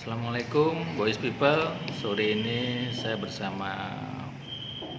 Assalamualaikum boys people. Sore ini saya bersama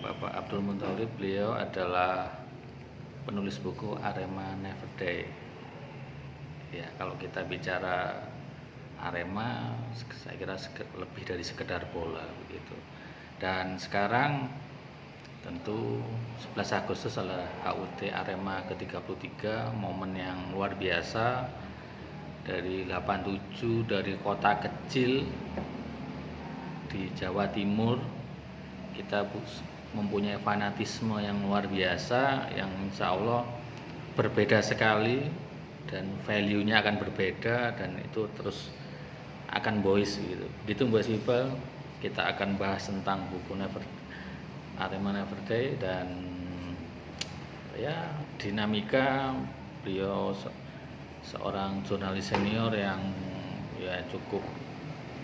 Bapak Abdul Munthalib. Beliau adalah penulis buku Arema Never Die. Ya, kalau kita bicara Arema, saya kira lebih dari sekedar bola begitu. Dan sekarang tentu 11 Agustus adalah HUT Arema ke-33, momen yang luar biasa. Dari 87 dari kota kecil di Jawa Timur, kita mempunyai fanatisme yang luar biasa, yang insya Allah berbeda sekali dan value-nya akan berbeda, dan itu terus akan boys gitu. Begitu boys people, kita akan bahas tentang buku Arema Never Die, dan ya dinamika beliau seorang jurnalis senior yang ya cukup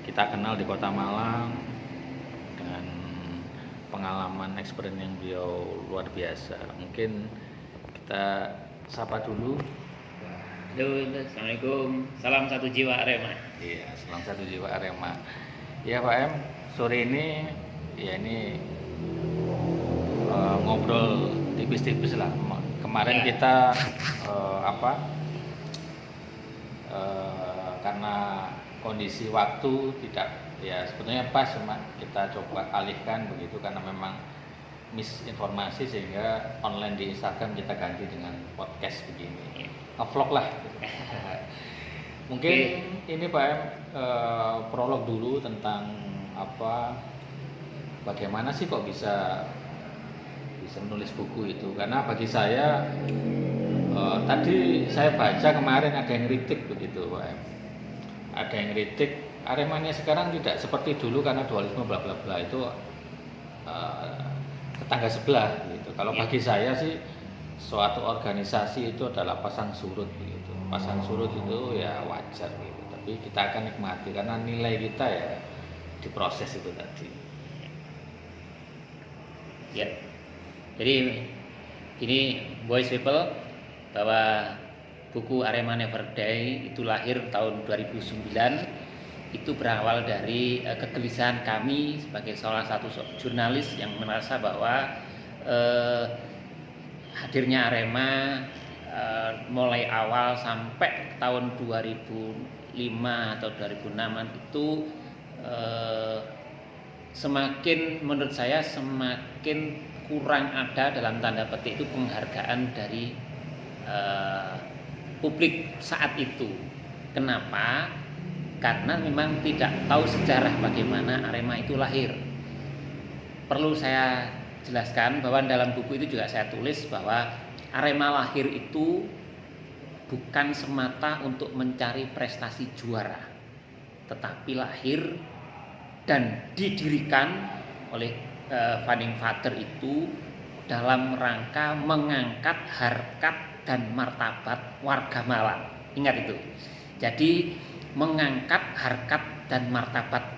kita kenal di Kota Malang, dengan pengalaman experience yang beliau luar biasa. Mungkin kita sapa dulu. Halo, assalamualaikum. Salam satu jiwa Arema. Iya, salam satu jiwa Arema. Ya Pak M, sore ini ya ini ngobrol tipis-tipis lah. Kemarin ya. kita karena kondisi waktu tidak, ya sebetulnya pas, cuma kita coba alihkan begitu karena memang misinformasi, sehingga online di Instagram kita ganti dengan podcast begini, vlog lah. Mungkin ini Pak M, prolog dulu tentang bagaimana sih kok bisa menulis buku itu, karena bagi saya tadi saya baca kemarin ada yang kritik begitu Pak M. Ada yang kritik Aremanya sekarang tidak seperti dulu karena dualisme bla bla bla, itu tetangga sebelah gitu. Kalau bagi saya sih suatu organisasi itu adalah pasang surut begitu. Pasang surut itu ya wajar gitu. Tapi kita akan nikmati karena nilai kita ya diproses itu tadi. Ya. Jadi ini boys people, bahwa buku Arema Never Die itu lahir tahun 2009. Itu berawal dari kegelisahan kami sebagai salah satu jurnalis yang merasa bahwa hadirnya Arema mulai awal sampai tahun 2005 atau 2006 itu semakin, menurut saya semakin kurang ada dalam tanda petik itu penghargaan dari publik saat itu. Kenapa? Karena memang tidak tahu sejarah bagaimana Arema itu lahir. Perlu saya jelaskan bahwa dalam buku itu juga saya tulis bahwa Arema lahir itu bukan semata untuk mencari prestasi juara, tetapi lahir dan didirikan oleh founding father itu dalam rangka mengangkat harkat dan martabat warga Malang. Ingat itu. Jadi mengangkat harkat dan martabat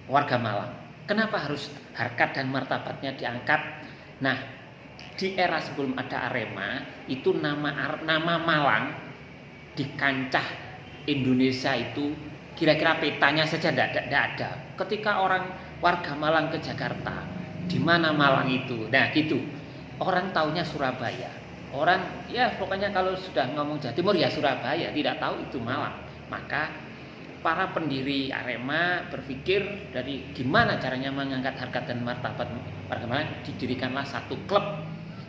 warga Malang. Kenapa harus harkat dan martabatnya diangkat? Nah, di era sebelum ada Arema itu nama Malang di kancah Indonesia itu kira-kira petanya saja tidak ada. Ketika warga Malang ke Jakarta, di mana Malang itu? Nah, gitu. Orang taunya Surabaya. Orang ya pokoknya kalau sudah ngomong Jawa Timur ya Surabaya, tidak tahu itu Malang. Maka para pendiri Arema berpikir dari gimana caranya mengangkat harkat dan martabat warga Malang, didirikanlah satu klub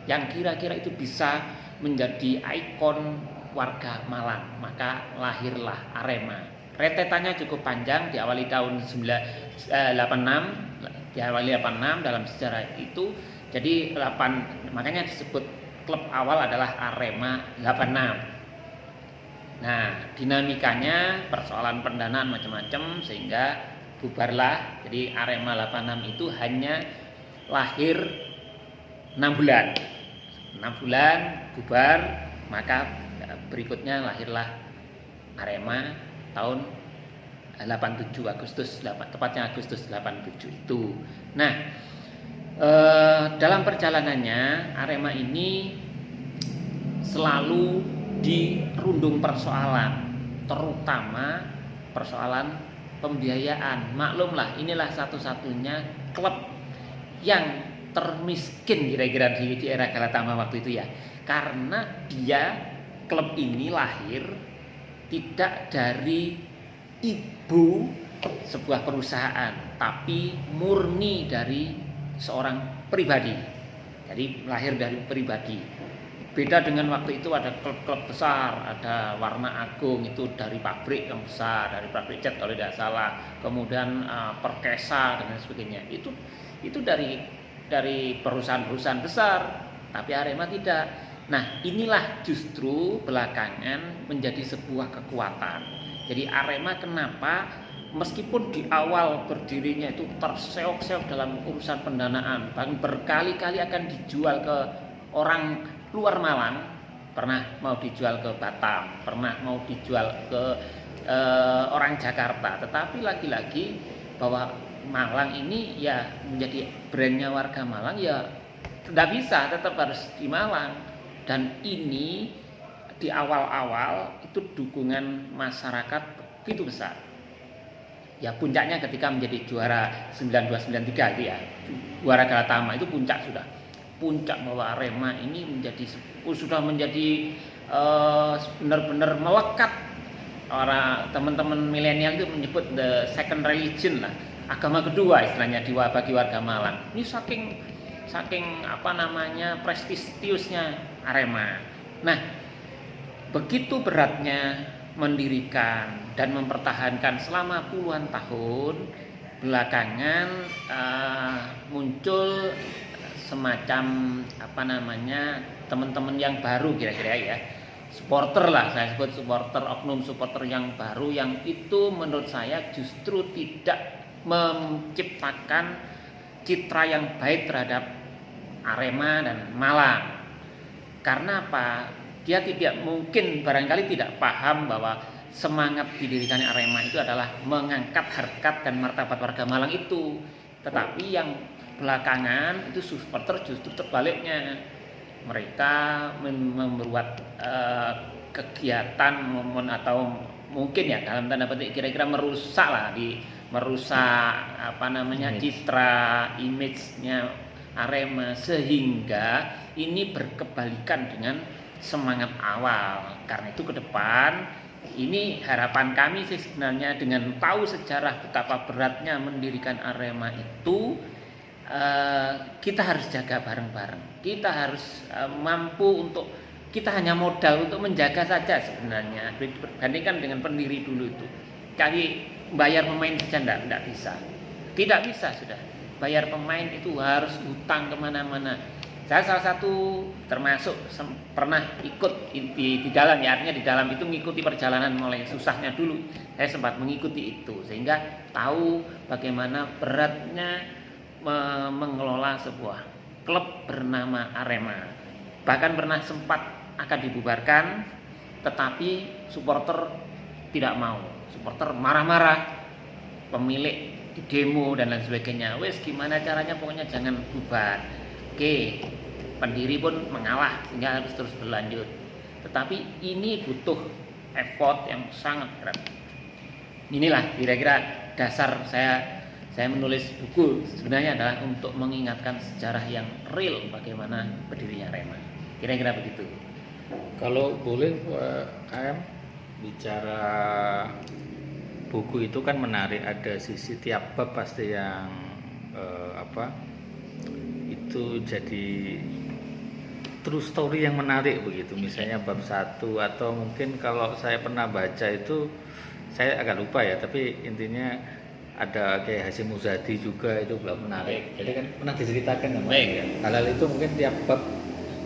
yang kira-kira itu bisa menjadi ikon warga Malang. Maka lahirlah Arema. Rentetannya cukup panjang, diawali tahun 86 dalam sejarah itu. Jadi makanya disebut klub awal adalah Arema 86. Nah, dinamikanya persoalan pendanaan macam-macam sehingga bubarlah. Jadi Arema 86 itu hanya lahir 6 bulan. 6 bulan bubar, maka berikutnya lahirlah Arema tahun 87 Agustus, tepatnya Agustus 87 itu. Nah, dalam perjalanannya Arema ini selalu dirundung persoalan, terutama persoalan pembiayaan. Maklumlah, inilah satu-satunya klub yang termiskin kira-kira di era Galatama waktu itu ya. Karena klub ini lahir tidak dari ibu sebuah perusahaan, tapi murni dari seorang pribadi. Jadi lahir dari pribadi. Beda dengan waktu itu ada klub-klub besar, ada Warna Agung itu dari pabrik yang besar, dari pabrik cat kalau tidak salah, kemudian Perkesa dan lain sebagainya. Itu dari perusahaan-perusahaan besar, tapi Arema tidak. Nah, inilah justru belakangan menjadi sebuah kekuatan. Jadi Arema kenapa meskipun di awal berdirinya itu terseok-seok dalam urusan pendanaan, bahkan berkali-kali akan dijual ke orang luar Malang, pernah mau dijual ke Batam, pernah mau dijual ke orang Jakarta, tetapi lagi-lagi bahwa Malang ini ya menjadi brandnya warga Malang, ya tidak bisa, tetap harus di Malang. Dan ini di awal-awal itu dukungan masyarakat begitu besar. Ya puncaknya ketika menjadi juara 92-93 itu ya, juara Galatama itu puncak sudah. Puncak bahwa Arema ini sudah menjadi benar-benar melekat. Orang teman-teman milenial itu menyebut the second religion lah, agama kedua istilahnya bagi warga Malang. Ini saking prestisiusnya Arema. Nah, begitu beratnya mendirikan dan mempertahankan selama puluhan tahun, belakangan muncul semacam teman-teman yang baru kira-kira ya, supporter lah, saya sebut supporter, oknum supporter yang baru, yang itu menurut saya justru tidak menciptakan citra yang baik terhadap Arema dan Malang. Karena apa? Dia barangkali tidak paham bahwa semangat didirikannya Arema itu adalah mengangkat harkat dan martabat warga Malang itu. Tetapi yang belakangan itu supporter justru terbaliknya. Mereka membuat kegiatan atau mungkin ya dalam tanda petik kira-kira merusak citra image-nya Arema, sehingga ini berkebalikan dengan semangat awal. Karena itu ke depan ini harapan kami sih sebenarnya, dengan tahu sejarah betapa beratnya mendirikan Arema itu, kita harus jaga bareng-bareng. Kita harus mampu untuk, kita hanya modal untuk menjaga saja sebenarnya, dibandingkan dengan pendiri dulu itu. Kali bayar pemain saja tidak bisa. Tidak bisa sudah. Bayar pemain itu harus hutang kemana-mana. Saya salah satu termasuk pernah ikut di dalam, ya artinya di dalam itu mengikuti perjalanan mulai susahnya dulu. Saya sempat mengikuti itu sehingga tahu bagaimana beratnya mengelola sebuah klub bernama Arema. Bahkan pernah sempat akan dibubarkan, tetapi supporter tidak mau. Supporter marah-marah, pemilik di demo dan lain sebagainya. Wes gimana caranya, pokoknya jangan bubar. Oke, pendiri pun mengalah sehingga harus terus berlanjut. Tetapi ini butuh effort yang sangat berat. Inilah kira-kira dasar saya menulis buku sebenarnya adalah untuk mengingatkan sejarah yang real bagaimana berdirinya Arema. Kira-kira begitu. Kalau boleh KM bicara buku itu kan menarik, ada sisi tiap bab pasti yang itu jadi true story yang menarik begitu. Misalnya bab 1, atau mungkin kalau saya pernah baca itu, saya agak lupa ya, tapi intinya ada kayak Hasyim Muzadi juga, itu belum menarik. Jadi kan pernah diceritakan kan. Hal-hal itu mungkin tiap bab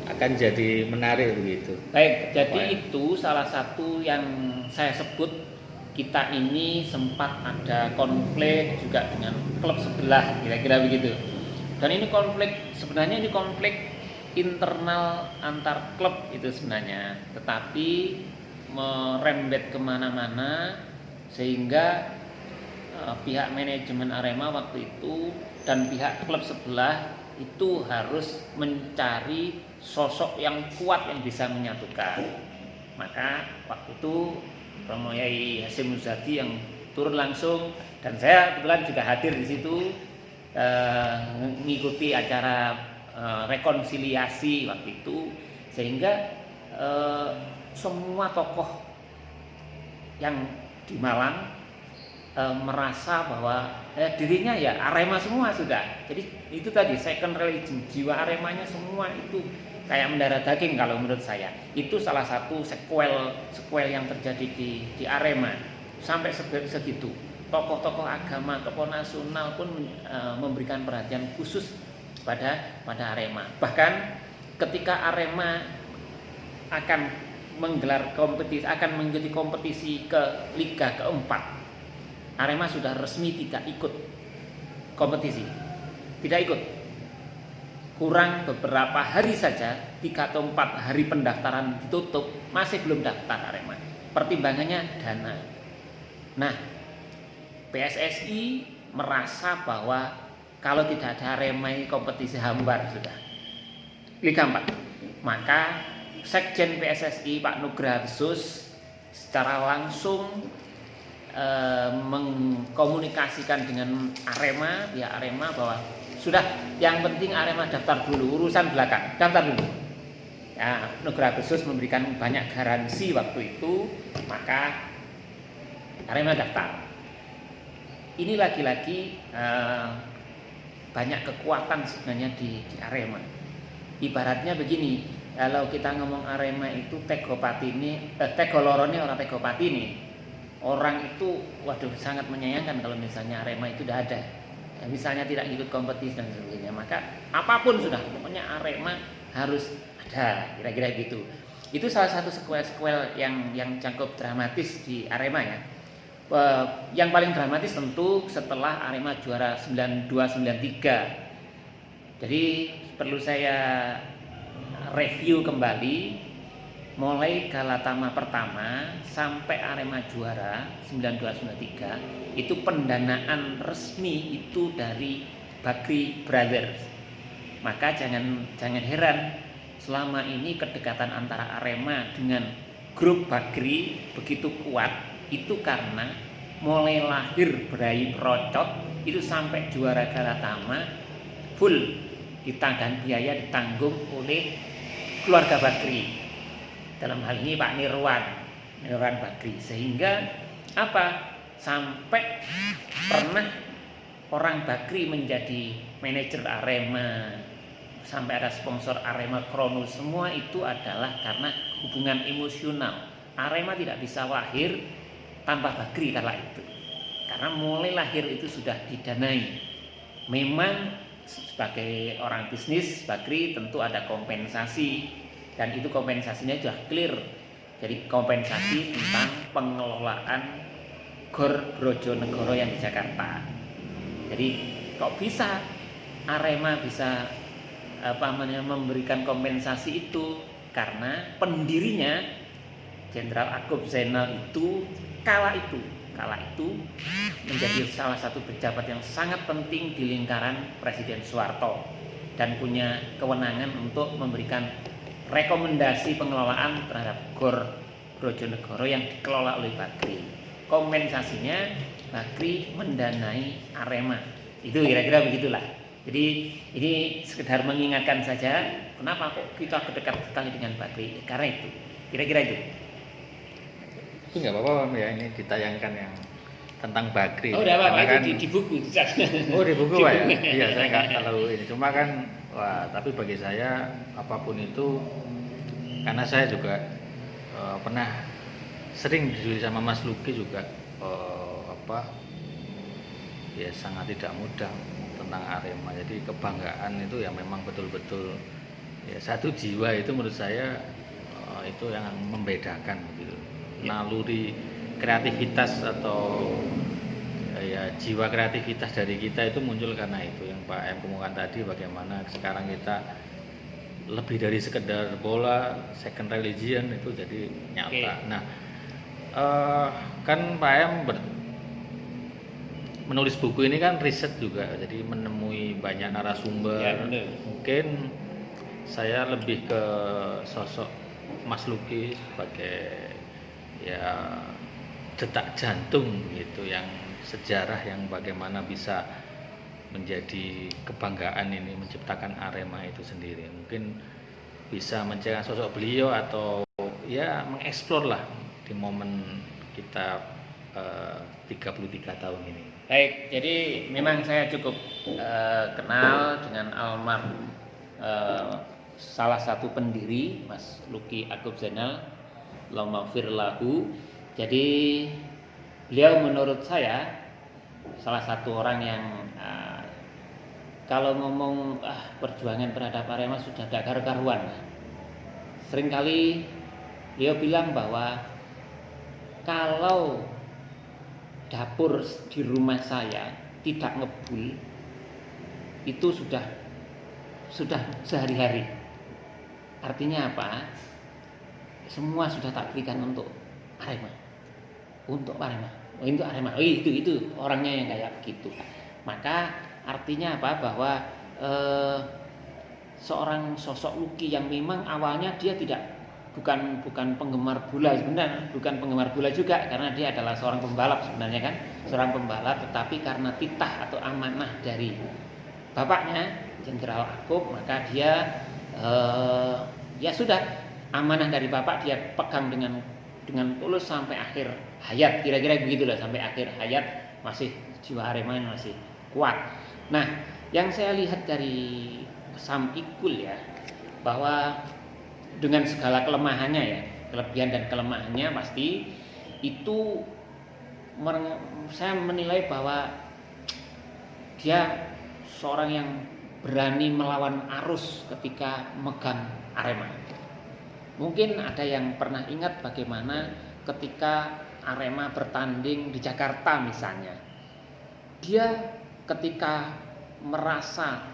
akan jadi menarik begitu. Baik, jadi itu salah satu yang saya sebut. Kita ini sempat ada konflik juga dengan klub sebelah, kira-kira begitu. Dan ini sebenarnya konflik internal antar klub itu sebenarnya, tetapi merembet kemana-mana sehingga pihak manajemen Arema waktu itu dan pihak klub sebelah itu harus mencari sosok yang kuat yang bisa menyatukan. Maka waktu itu Romo Yai Hasyim Muzadi yang turun langsung, dan saya kebetulan juga hadir di situ mengikuti acara rekonsiliasi waktu itu, sehingga semua tokoh yang di Malang merasa bahwa dirinya ya Arema semua sudah. Jadi itu tadi second religion, jiwa Aremanya semua itu kayak mendarah daging kalau menurut saya. Itu salah satu sequel yang terjadi di Arema sampai segitu. Tokoh-tokoh agama, tokoh nasional pun memberikan perhatian khusus pada Arema. Bahkan ketika Arema akan menggelar kompetisi, akan mengikuti kompetisi ke Liga keempat, Arema sudah resmi tidak ikut kompetisi, tidak ikut. Kurang beberapa hari saja, 3 atau 4 hari pendaftaran ditutup, masih belum daftar Arema. Pertimbangannya dana. Nah, PSSI merasa bahwa kalau tidak ada Arema ini kompetisi hambar sudah. Liga 4. Maka Sekjen PSSI Pak Nugraha Besus secara langsung mengkomunikasikan dengan Arema, pihak Arema, bahwa sudah, yang penting Arema daftar dulu, urusan belakang, daftar dulu. Ya, Nugraha Besus memberikan banyak garansi waktu itu, maka Arema daftar. Ini lagi-lagi banyak kekuatan sebenarnya di Arema. Ibaratnya begini, kalau kita ngomong Arema itu tegolorone orang tegopati ini. Orang itu waduh sangat menyayangkan kalau misalnya Arema itu tidak ada. Ya, misalnya tidak ikut kompetisi dan sebagainya, maka apapun sudah, pokoknya Arema harus ada, kira-kira gitu. Itu salah satu sequel yang cukup dramatis di Arema ya. Yang paling dramatis tentu setelah Arema juara 92-93. Jadi perlu saya review kembali mulai Galatama pertama sampai Arema juara 92-93, itu pendanaan resmi itu dari Bakri Brothers. Maka jangan heran selama ini kedekatan antara Arema dengan grup Bakri begitu kuat, itu karena mulai lahir Brai Procot itu sampai juara Galatama full ditanggung, biaya ditanggung oleh keluarga Bakri. Dalam hal ini Pak Nirwan Bakri. Sehingga apa? Sampai pernah orang Bakri menjadi manajer Arema, sampai ada sponsor Arema Krono. Semua itu adalah karena hubungan emosional. Arema tidak bisa lahir tanpa Bakri kala itu, karena mulai lahir itu sudah didanai. Memang sebagai orang bisnis, Bakri tentu ada kompensasi, dan itu kompensasinya sudah clear. Jadi kompensasi tentang pengelolaan Gor Brojonegoro yang di Jakarta. Jadi kok bisa Arema bisa memberikan kompensasi itu? Karena pendirinya Jenderal Akub Zainal itu kala itu menjadi salah satu pejabat yang sangat penting di lingkaran Presiden Soeharto dan punya kewenangan untuk memberikan rekomendasi pengelolaan terhadap Gor Brojonegoro yang dikelola oleh Bakri. Kompensasinya Bakri mendanai Arema. Itu kira-kira begitulah. Jadi ini sekedar mengingatkan saja kenapa kok kita dekat sekali dengan Bakri. Karena itu. Kira-kira itu. Itu nggak apa-apa ya, ini ditayangkan yang tentang Bakri. Oh, udah apa-apa kan, di buku. Oh, di buku Pak ya? Iya, saya nggak tahu ini. Cuma kan, wah, tapi bagi saya apapun itu, karena saya juga pernah sering disuruh sama Mas Luki juga ya sangat tidak mudah tentang Arema. Jadi kebanggaan itu ya memang betul-betul ya satu jiwa itu menurut saya itu yang membedakan gitu. Naluri kreativitas atau ya jiwa kreativitas dari kita itu muncul karena itu yang Pak M kemukakan tadi, bagaimana sekarang kita lebih dari sekedar bola, second religion itu jadi nyata. Okay. Nah, kan Pak M menulis buku ini kan riset juga, jadi menemui banyak narasumber. Ya, mungkin saya lebih ke sosok Mas Luki sebagai ya detak jantung gitu, yang sejarah yang bagaimana bisa menjadi kebanggaan ini, menciptakan Arema itu sendiri. Mungkin bisa menceritakan sosok beliau atau ya mengeksplor lah di momen kita 33 tahun ini. Baik, jadi memang saya cukup kenal dengan almarhum salah satu pendiri Mas Luki Akub Zainal, Allahumma fir lahu. Jadi beliau menurut saya salah satu orang yang kalau ngomong perjuangan terhadap Arema sudah gak karu-karuan. Seringkali beliau bilang bahwa kalau dapur di rumah saya tidak ngebul, itu sudah sehari-hari. Artinya apa? Semua sudah tak berikan untuk Arema, untuk Arema, untuk Arema. Itu orangnya yang kayak gitu. Maka artinya apa? Bahwa seorang sosok Luki yang memang awalnya dia bukan penggemar bola sebenarnya, bukan penggemar bola juga, karena dia adalah seorang pembalap sebenarnya kan, seorang pembalap, tetapi karena titah atau amanah dari bapaknya Jenderal Akub, maka dia ya sudah, amanah dari bapak dia pegang dengan tulus sampai akhir hayat, kira-kira begitulah, sampai akhir hayat masih jiwa Arema masih kuat. Nah, yang saya lihat dari Sam Ikul ya, bahwa dengan segala kelemahannya ya, kelebihan dan kelemahannya pasti itu, saya menilai bahwa dia seorang yang berani melawan arus ketika megang Arema. Mungkin ada yang pernah ingat bagaimana ketika Arema bertanding di Jakarta misalnya, dia ketika merasa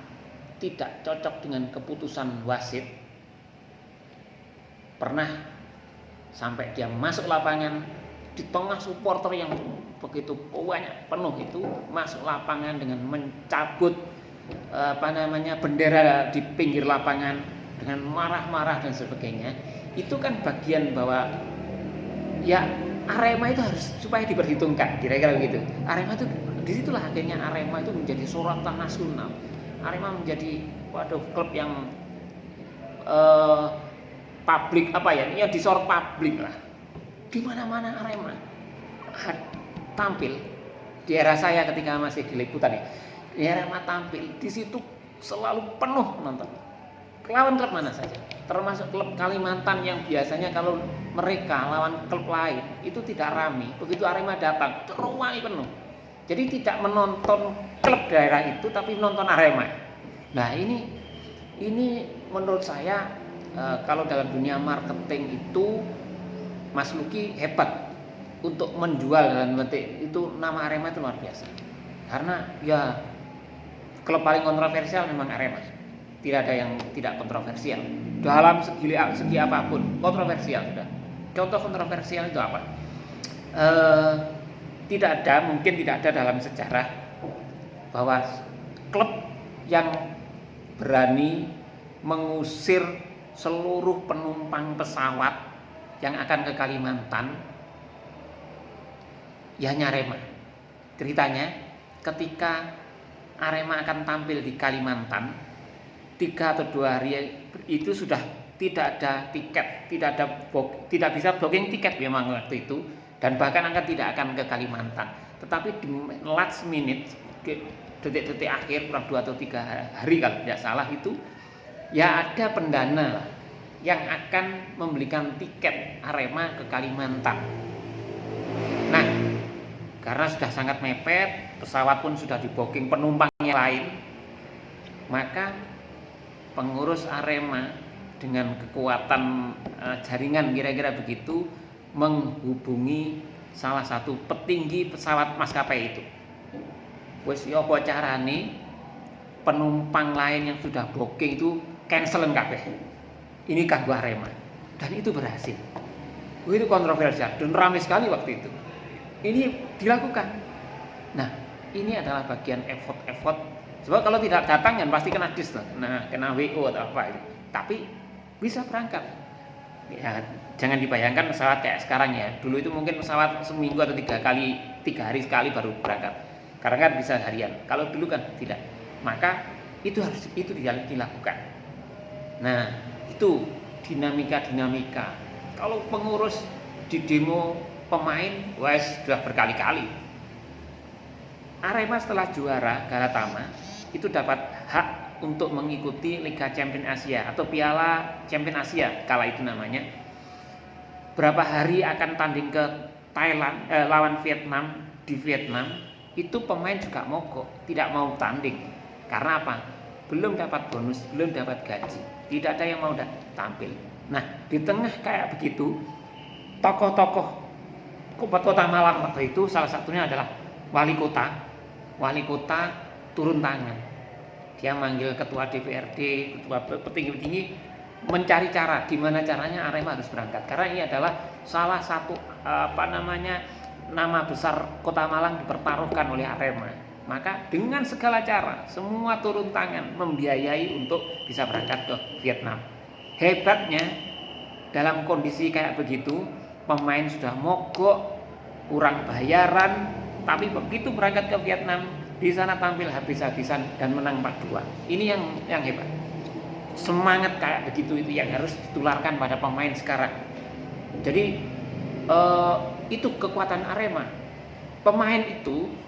tidak cocok dengan keputusan wasit, pernah sampai dia masuk lapangan di tengah supporter yang begitu banyak, penuh itu, masuk lapangan dengan mencabut bendera di pinggir lapangan dengan marah-marah dan sebagainya. Itu kan bagian bahwa ya Arema itu harus supaya diperhitungkan, kira-kira begitu. Arema itu, disitulah akhirnya Arema itu menjadi sorotan nasional. Arema menjadi klub yang publik ya disorot publik lah. Di mana-mana Arema tampil. Di era saya ketika masih di liputan ya, di Arema tampil, di situ selalu penuh penonton. Lawan klub mana saja, termasuk klub Kalimantan yang biasanya kalau mereka lawan klub lain itu tidak ramai, begitu Arema datang teruai penuh. Jadi tidak menonton klub daerah itu, tapi menonton Arema. Nah ini menurut saya kalau dalam dunia marketing itu Mas Luki hebat untuk menjual dalam bentuk itu, nama Arema itu luar biasa. Karena ya klub paling kontroversial memang Arema. Tidak ada yang tidak kontroversial. Dalam segi apapun kontroversial sudah. Contoh kontroversial itu apa? Mungkin tidak ada dalam sejarah bahwa klub yang berani mengusir seluruh penumpang pesawat yang akan ke Kalimantan ya hanya Arema. Ceritanya ketika Arema akan tampil di Kalimantan 3 atau 2 hari itu sudah tidak ada tiket, tidak bisa booking tiket memang waktu itu, dan bahkan tidak akan ke Kalimantan. Tetapi di last minute, detik-detik akhir, kurang 2 atau 3 hari kalau tidak salah itu, ya ada pendana yang akan membelikan tiket Arema ke Kalimantan. Nah, karena sudah sangat mepet, pesawat pun sudah di booking, penumpangnya lain, maka pengurus Arema dengan kekuatan jaringan kira-kira begitu menghubungi salah satu petinggi pesawat maskapai itu. Wes yo apa carane penumpang lain yang sudah booking itu cancelen kabeh. Ini kanggo Arema. Dan itu berhasil. Itu kontroversial dan ramai sekali waktu itu. Ini dilakukan. Nah, ini adalah bagian effort. Sebab kalau tidak datang kan pasti kena kena WO atau apa itu. Tapi bisa berangkat. Ya, jangan dibayangkan pesawat kayak sekarang ya. Dulu itu mungkin pesawat seminggu atau 3 hari sekali baru berangkat. Karena kan bisa harian. Kalau dulu kan tidak. Maka itu harus dilakukan. Nah, itu dinamika. Kalau pengurus di demo pemain, sudah berkali-kali. Arema setelah juara Galatama itu dapat hak untuk mengikuti Liga Champions Asia atau Piala Champions Asia kala itu namanya. Berapa hari akan tanding ke Thailand lawan Vietnam di Vietnam, itu pemain juga mogok, tidak mau tanding. Karena apa? Belum dapat bonus, belum dapat gaji, tidak ada yang mau tampil. Nah, di tengah kayak begitu, tokoh-tokoh Kota Malang waktu itu salah satunya adalah wali kota turun tangan. Dia manggil ketua DPRD, ketua petinggi-petinggi, mencari cara gimana caranya Arema harus berangkat. Karena ini adalah salah satu nama besar Kota Malang dipertaruhkan oleh Arema. Maka dengan segala cara semua turun tangan membiayai untuk bisa berangkat ke Vietnam. Hebatnya dalam kondisi kayak begitu, pemain sudah mogok, kurang bayaran, tapi begitu berangkat ke Vietnam, di sana tampil habis-habisan dan menang 4-2. Ini yang hebat. Semangat kayak begitu itu yang harus ditularkan pada pemain sekarang. Jadi itu kekuatan Arema. Pemain itu